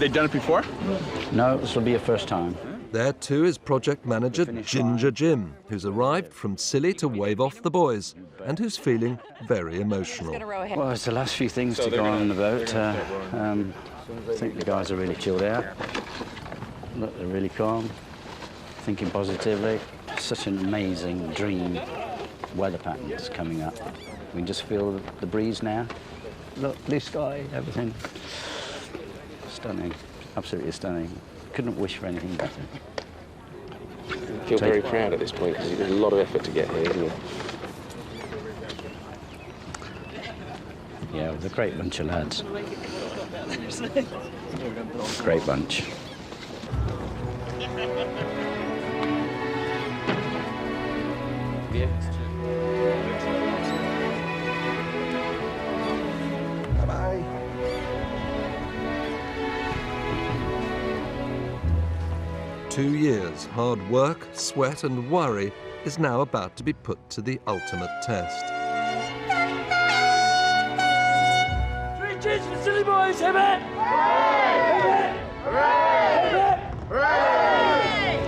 they done it before? No, this will be your first time. There too is project manager Ginger Jim, who's arrived from Scilly to wave off the boys and who's feeling very emotional. Well, it's the last few things to go on the boat. I think the guys are really chilled out. Look, they're really calm, thinking positively. Such an amazing dream weather pattern is coming up. We can just feel the breeze now. Look, blue sky, everything. Stunning, absolutely stunning. Couldn't wish for anything better. I feel very proud at this point because there's a lot of effort to get here, isn't it? Yeah, it was a great bunch of lads. Great bunch. Bye-bye. Two years hard work, sweat and worry is now about to be put to the ultimate test. Three cheers for Scilly boys, have it! Hooray! Hooray! Hooray!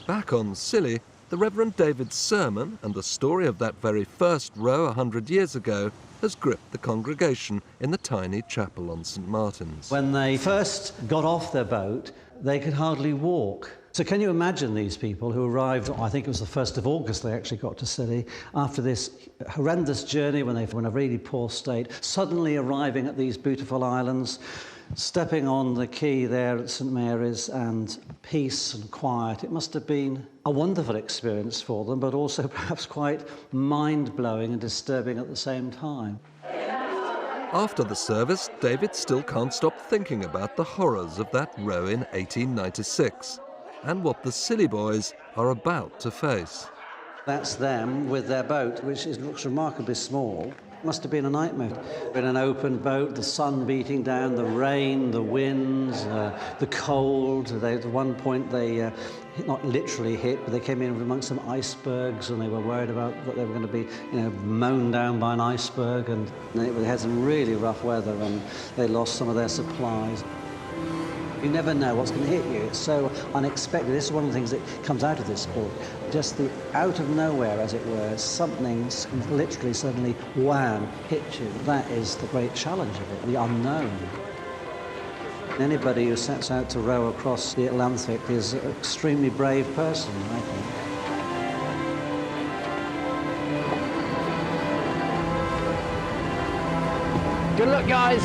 Back on Scilly, the Reverend David's sermon and the story of that very first row 100 years ago has gripped the congregation in the tiny chapel on St Martin's. When they first got off their boat, they could hardly walk. So can you imagine these people who arrived, I think it was the 1st of August they actually got to Scilly, after this horrendous journey when they were in a really poor state, suddenly arriving at these beautiful islands, stepping on the quay there at St Mary's, and peace and quiet. It must have been a wonderful experience for them, but also perhaps quite mind-blowing and disturbing at the same time. After the service, David still can't stop thinking about the horrors of that row in 1896 and what the Scilly boys are about to face. That's them with their boat, which looks remarkably small. Must have been a nightmare. In an open boat, the sun beating down, the rain, the winds, the cold. At one point they not literally hit, but they came in amongst some icebergs, and they were worried about that they were going to be, mown down by an iceberg, and they had some really rough weather, and they lost some of their supplies. You never know what's going to hit you. It's so unexpected. This is one of the things that comes out of this sport. Just the out of nowhere, as it were, something literally suddenly, wham, hit you. That is the great challenge of it, the unknown. Anybody who sets out to row across the Atlantic is an extremely brave person, I think. Good luck, guys.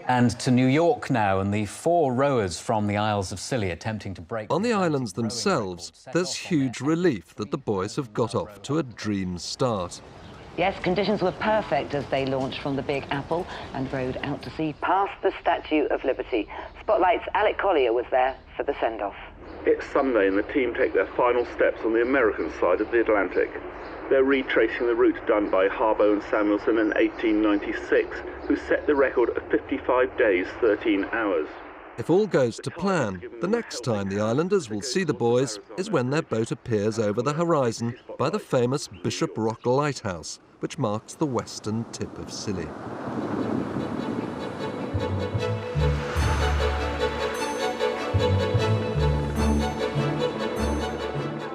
And to New York now, and the 4 rowers from the Isles of Scilly attempting to break... On the islands themselves, there's huge relief that the boys have got off to a dream start. Yes, conditions were perfect as they launched from the Big Apple and rowed out to sea past the Statue of Liberty. Spotlight's Alec Collier was there for the send-off. It's Sunday and the team take their final steps on the American side of the Atlantic. They're retracing the route done by Harboe and Samuelson in 1896, who set the record at 55 days, 13 hours. If all goes to plan, the next time the islanders will see the boys is when their boat appears over the horizon by the famous Bishop Rock Lighthouse, which marks the western tip of Scilly.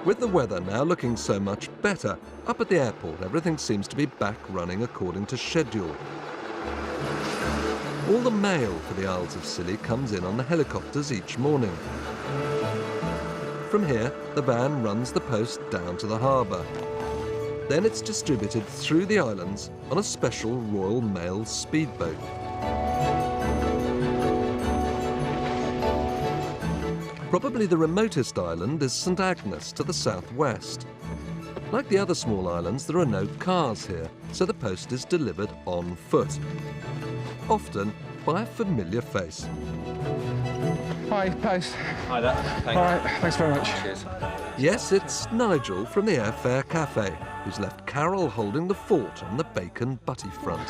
With the weather now looking so much better, up at the airport everything seems to be back running according to schedule. All the mail for the Isles of Scilly comes in on the helicopters each morning. From here, the van runs the post down to the harbour. Then it's distributed through the islands on a special Royal Mail speedboat. Probably the remotest island is St Agnes to the southwest. Like the other small islands, there are no cars here, so the post is delivered on foot. Often, by a familiar face. Hi, Post. Hi there. Thank All right, thanks very much. Cheers. Yes, it's Nigel from the Airfare Cafe, who's left Carol holding the fort on the bacon butty front.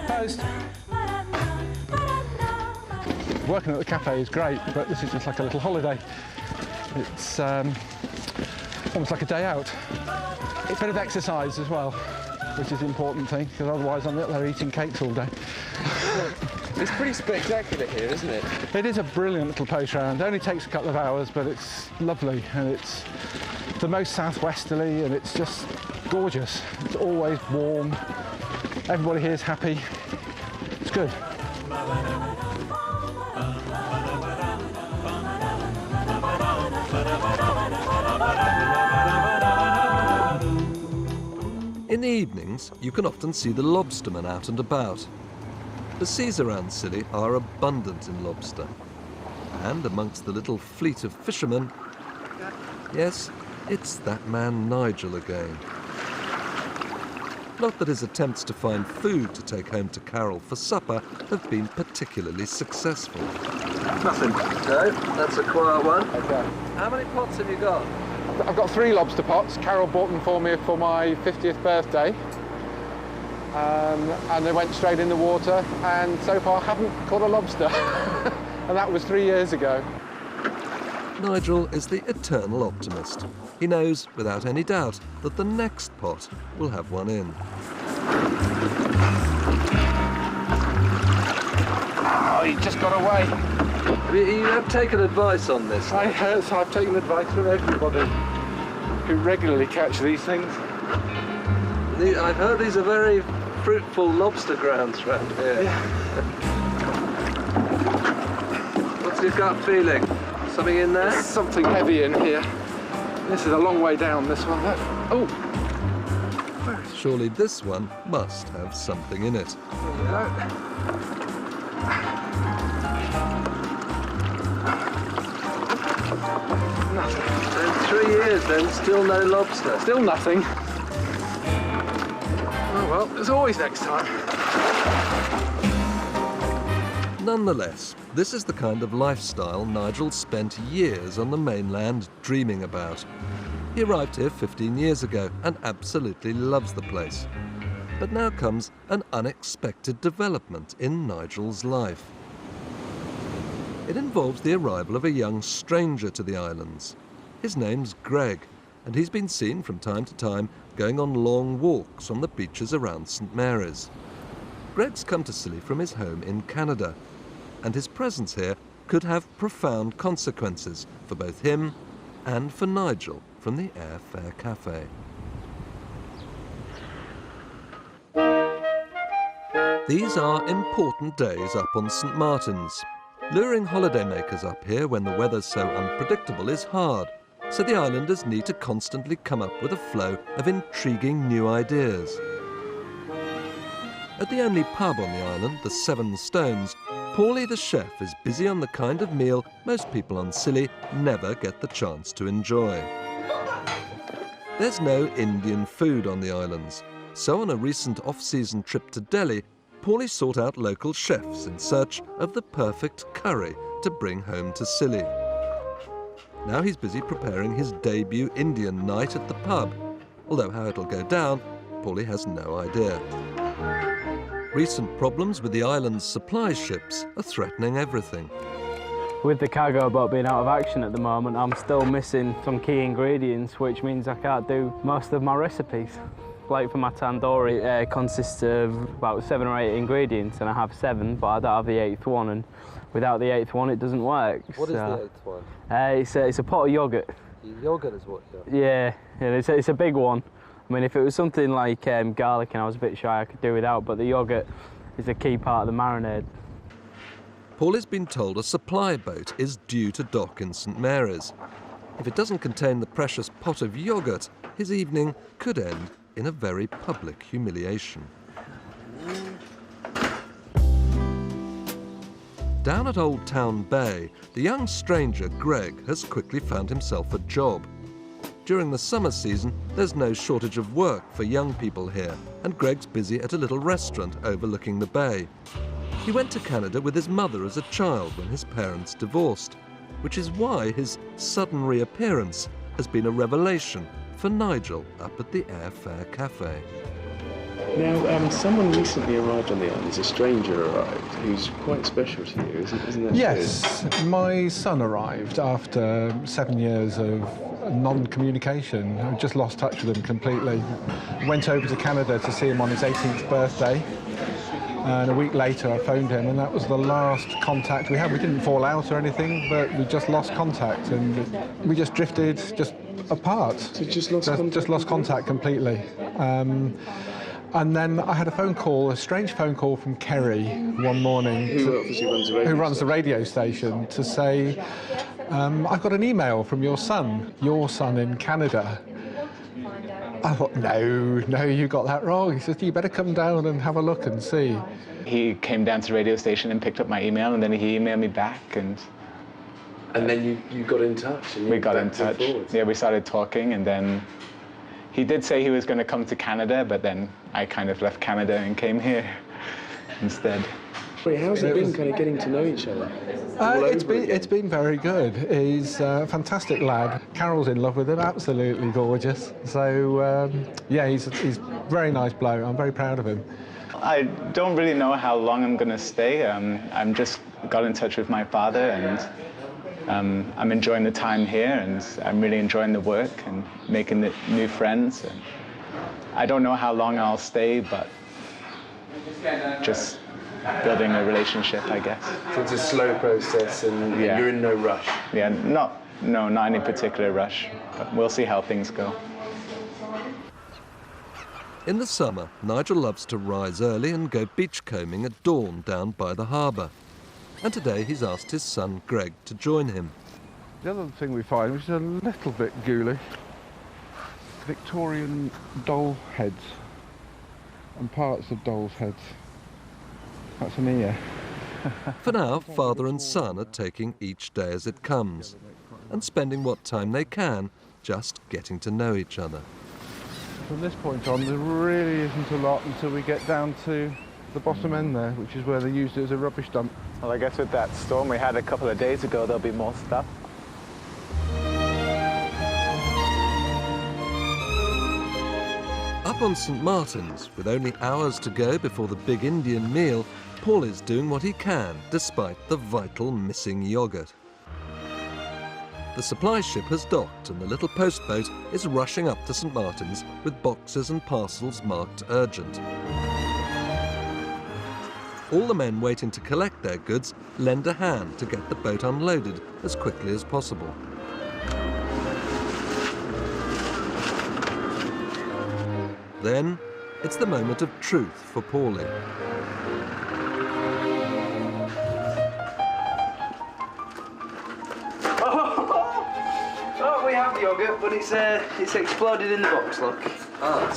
Post. Working at the cafe is great, but this is just like a little holiday. It's almost like a day out. A bit of exercise as well, which is the important thing, because otherwise I'm up there eating cakes all day. It's pretty spectacular here, isn't it? It is a brilliant little post round. It only takes a couple of hours, but it's lovely, and it's the most southwesterly, and it's just gorgeous. It's always warm. Everybody here is happy. It's good. In the evenings, you can often see the lobstermen out and about. The seas around Scilly are abundant in lobster. And amongst the little fleet of fishermen, yes, it's that man Nigel again. Not that his attempts to find food to take home to Carol for supper have been particularly successful. Nothing. No, that's a quiet one. Okay. How many pots have you got? I've got 3 lobster pots. Carol bought them for me for my 50th birthday. And they went straight in the water, and so far haven't caught a lobster. And that was 3 years ago. Nigel is the eternal optimist. He knows, without any doubt, that the next pot will have one in. Oh, he just got away. You have taken advice on this? I've taken advice from everybody who regularly catch these things. I've heard these are very fruitful lobster grounds around here. Yeah. What's your gut feeling? Something in there? There's something heavy in here. This is a long way down, this one. Oh! Surely this one must have something in it. There we go. Nothing. In 3 years then, still no lobster? Still nothing. Oh well, there's always next time. Nonetheless, this is the kind of lifestyle Nigel spent years on the mainland dreaming about. He arrived here 15 years ago and absolutely loves the place. But now comes an unexpected development in Nigel's life. It involves the arrival of a young stranger to the islands. His name's Greg, and he's been seen from time to time going on long walks on the beaches around St Mary's. Greg's come to Scilly from his home in Canada, and his presence here could have profound consequences for both him and for Nigel from the Airfare Cafe. These are important days up on St Martin's. Luring holidaymakers up here when the weather's so unpredictable is hard, so the islanders need to constantly come up with a flow of intriguing new ideas. At the only pub on the island, the Seven Stones, Paulie the chef is busy on the kind of meal most people on Scilly never get the chance to enjoy. There's no Indian food on the islands, so on a recent off-season trip to Delhi, Paulie sought out local chefs in search of the perfect curry to bring home to Scilly. Now he's busy preparing his debut Indian night at the pub, although how it'll go down, Paulie has no idea. Recent problems with the island's supply ships are threatening everything. With the cargo boat being out of action at the moment, I'm still missing some key ingredients, which means I can't do most of my recipes. Like for my tandoori, it consists of about 7 or 8 ingredients, and I have 7, but I don't have the 8th one, and without the 8th one, it doesn't work. What is the 8th one? It's a pot of yoghurt. Yoghurt is what you're... Yeah, it's a big one. I mean, if it was something like garlic and I was a bit shy, I could do without, but the yoghurt is a key part of the marinade. Paulie's been told a supply boat is due to dock in St Mary's. If it doesn't contain the precious pot of yoghurt, his evening could end in a very public humiliation. Down at Old Town Bay, the young stranger Greg has quickly found himself a job. During the summer season, there's no shortage of work for young people here, and Greg's busy at a little restaurant overlooking the bay. He went to Canada with his mother as a child when his parents divorced, which is why his sudden reappearance has been a revelation for Nigel up at the Airfare Cafe. Now, someone recently arrived on the island. A stranger arrived who's quite special to you, isn't that Yes, true? my son arrived after 7 years of non-communication. I just lost touch with him completely. Went over to Canada to see him on his 18th birthday. And a week later I phoned him, and that was the last contact we had. We didn't fall out or anything, but we just lost contact, and we just drifted apart. So just lost contact completely. And then I had a strange phone call from Kerry one morning, who runs the radio station, to say, I've got an email from your son in Canada. I thought, no, you got that wrong. He said, you better come down and have a look and see. He came down to the radio station and picked up my email, and then he emailed me back. And then you got in touch? And we got in touch. Yeah, we started talking, and then he did say he was going to come to Canada, but then I kind of left Canada and came here instead. How's it been kind of getting to know each other? It's been very good. He's a fantastic lad. Carol's in love with him, absolutely gorgeous. So, yeah, he's a very nice bloke. I'm very proud of him. I don't really know how long I'm going to stay. I'm just got in touch with my father, and I'm enjoying the time here, and I'm really enjoying the work and making the new friends. And I don't know how long I'll stay, but just building a relationship, I guess. So it's a slow process, and you're in no rush? Yeah, not any particular rush, but we'll see how things go. In the summer, Nigel loves to rise early and go beachcombing at dawn down by the harbour. And today he's asked his son Greg to join him. The other thing we find, which is a little bit ghoulish, Victorian doll heads and parts of dolls' heads. That's an ear. For now, father and son are taking each day as it comes and spending what time they can just getting to know each other. From this point on, there really isn't a lot until we get down to the bottom end there, which is where they used it as a rubbish dump. Well, I guess with that storm we had a couple of days ago, there'll be more stuff. Up on St Martin's, with only hours to go before the big Indian meal, Paul is doing what he can, despite the vital missing yoghurt. The supply ship has docked, and the little postboat is rushing up to St Martin's with boxes and parcels marked urgent. All the men waiting to collect their goods lend a hand to get the boat unloaded as quickly as possible. Then, it's the moment of truth for Paulie. Oh, we have yoghurt, but it's exploded in the box, look. Oh,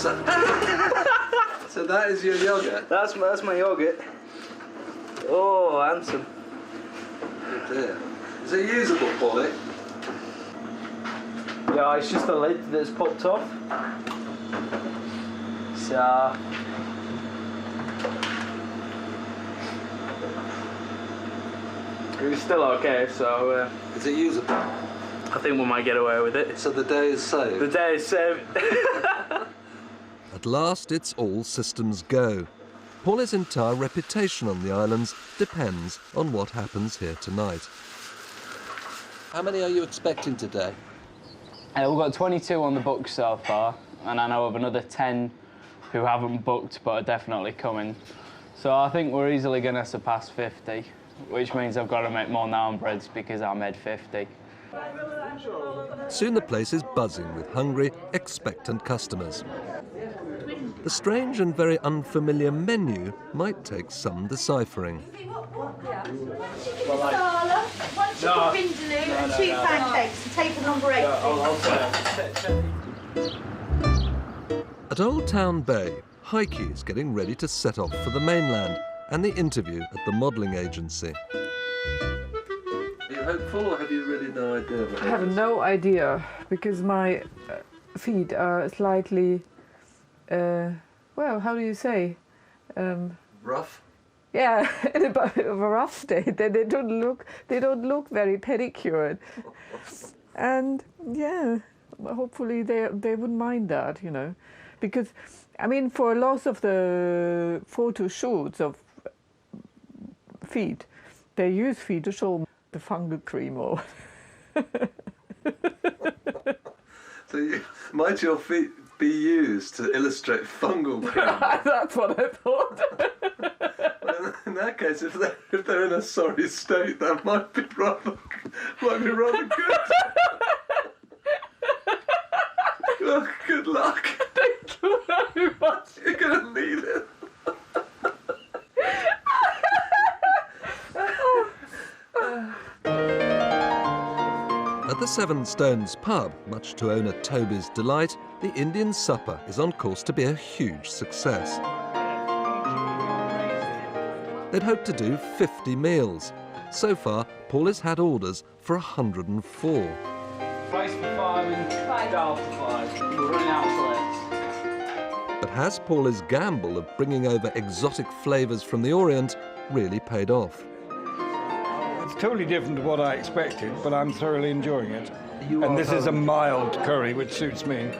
so that is your yoghurt? That's my yoghurt. Oh, handsome. Oh dear. Is it usable, Paulie? Yeah, it's just the lid that's popped off. So... it's still okay, so... is it usable? I think we might get away with it. So the day is saved? The day is saved. At last, it's all systems go. Paulie's entire reputation on the islands depends on what happens here tonight. How many are you expecting today? We've got 22 on the books so far, and I know of another 10 who haven't booked but are definitely coming. So I think we're easily going to surpass 50, which means I've got to make more naan breads because I made 50. Soon the place is buzzing with hungry, expectant customers. The strange and very unfamiliar menu might take some deciphering. One chicken vindaloo and 2 pancakes, and table number 8. At Old Town Bay, Heike is getting ready to set off for the mainland and the interview at the modelling agency. Are you hopeful, or have you really no idea? I have no idea, because my feet are slightly, well, how do you say? Rough? Yeah, in a bit of a rough state. They don't look very pedicured. And yeah, hopefully they wouldn't mind that, you know, because I mean, for a lot of the photo shoots of feet, they use feet to show the fungal cream or. So might your feet be used to illustrate fungal cream? That's what I thought. Well, in that case, if they're in a sorry state, that might be rather good. Well, good luck. Thank you very much. You're going to need it. At the Seven Stones pub, much to owner Toby's delight, the Indian supper is on course to be a huge success. They'd hoped to do 50 meals. So far, Paul has had orders for 104. Place for 5 and golf for 5. We're running out of plates. But has Paula's gamble of bringing over exotic flavours from the Orient really paid off? It's totally different to what I expected, but I'm thoroughly enjoying it. And this is a mild curry, which suits me.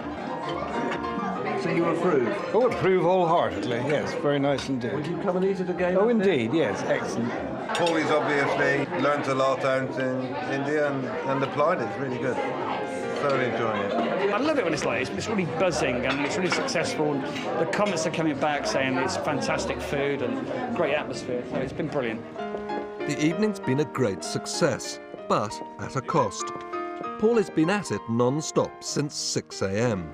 So you approve? Oh, approve wholeheartedly, yes. Very nice indeed. Would you come and eat it again? Oh, indeed, yes. Excellent. Paulie's obviously learnt a lot out in India and applied it. It's really good. Thoroughly enjoying it. I love it when it's like this. It's really buzzing and it's really successful. And the comments are coming back saying it's fantastic food and great atmosphere. So it's been brilliant. The evening's been a great success, but at a cost. Paul has been at it non-stop since 6 a.m.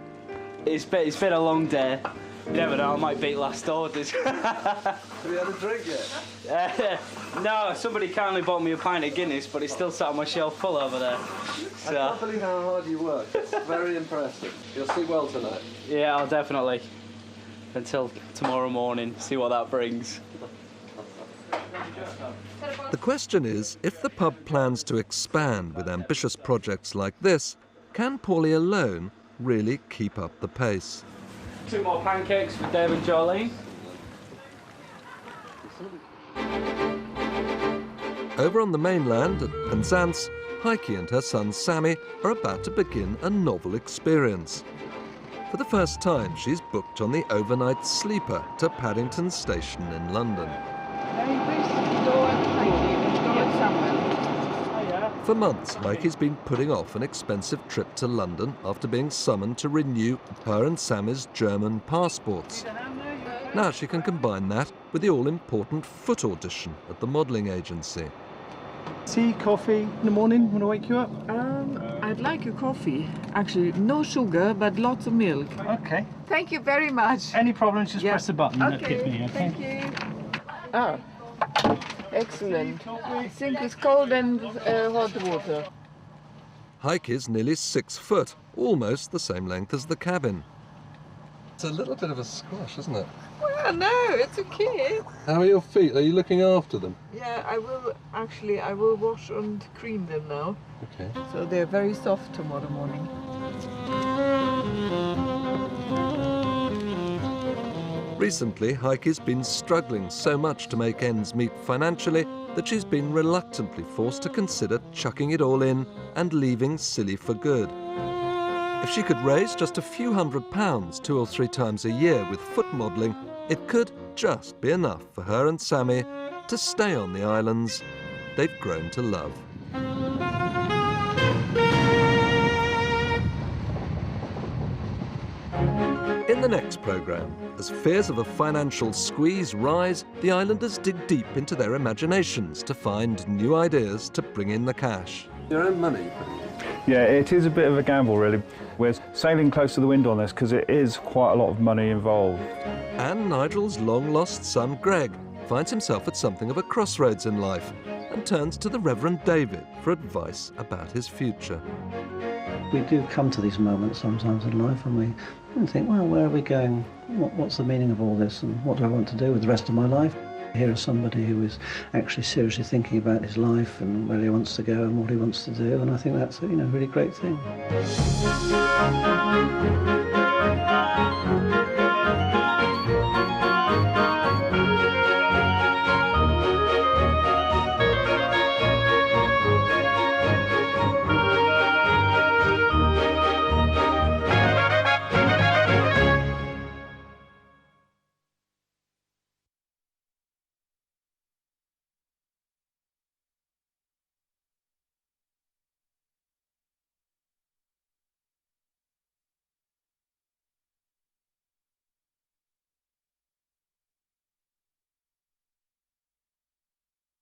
It's been a long day. You never know, I might beat last orders. Have you had a drink yet? No, somebody kindly bought me a pint of Guinness, but it's still sat on my shelf full over there. I can't believe how hard you work. It's very impressive. You'll sleep well tonight. Yeah, I'll definitely. Until tomorrow morning, see what that brings. The question is, if the pub plans to expand with ambitious projects like this, can Paulie alone really keep up the pace? 2 more pancakes for Dave and Jolene. Over on the mainland at Penzance, Heike and her son Sammy are about to begin a novel experience. For the first time, she's booked on the overnight sleeper to Paddington Station in London. For months, Heike's been putting off an expensive trip to London after being summoned to renew her and Sammy's German passports. Now she can combine that with the all-important foot audition at the modelling agency. Tea, coffee in the morning? Want to wake you up? I'd like a coffee. Actually, no sugar, but lots of milk. Okay. Thank you very much. Any problems, just press the button. Okay, and hit me, okay? Thank you. Ah, excellent. I think it's cold and hot water. Heike is nearly 6 foot, almost the same length as the cabin. It's a little bit of a squash, isn't it? Well, no, it's okay. How are your feet? Are you looking after them? Yeah, I will wash and cream them now. Okay. So they're very soft tomorrow morning. Recently, Heike's been struggling so much to make ends meet financially that she's been reluctantly forced to consider chucking it all in and leaving Scilly for good. If she could raise just a few £100 2 or 3 times a year with foot modelling, it could just be enough for her and Sammy to stay on the islands they've grown to love. In the next programme, as fears of a financial squeeze rise, the islanders dig deep into their imaginations to find new ideas to bring in the cash. Your own money? Yeah, it is a bit of a gamble, really. We're sailing close to the wind on this because it is quite a lot of money involved. And Nigel's long-lost son, Greg, finds himself at something of a crossroads in life and turns to the Reverend David for advice about his future. We do come to these moments sometimes in life and we think, well, where are we going? What's the meaning of all this and what do I want to do with the rest of my life? Here is somebody who is actually seriously thinking about his life and where he wants to go and what he wants to do, and I think that's a really great thing.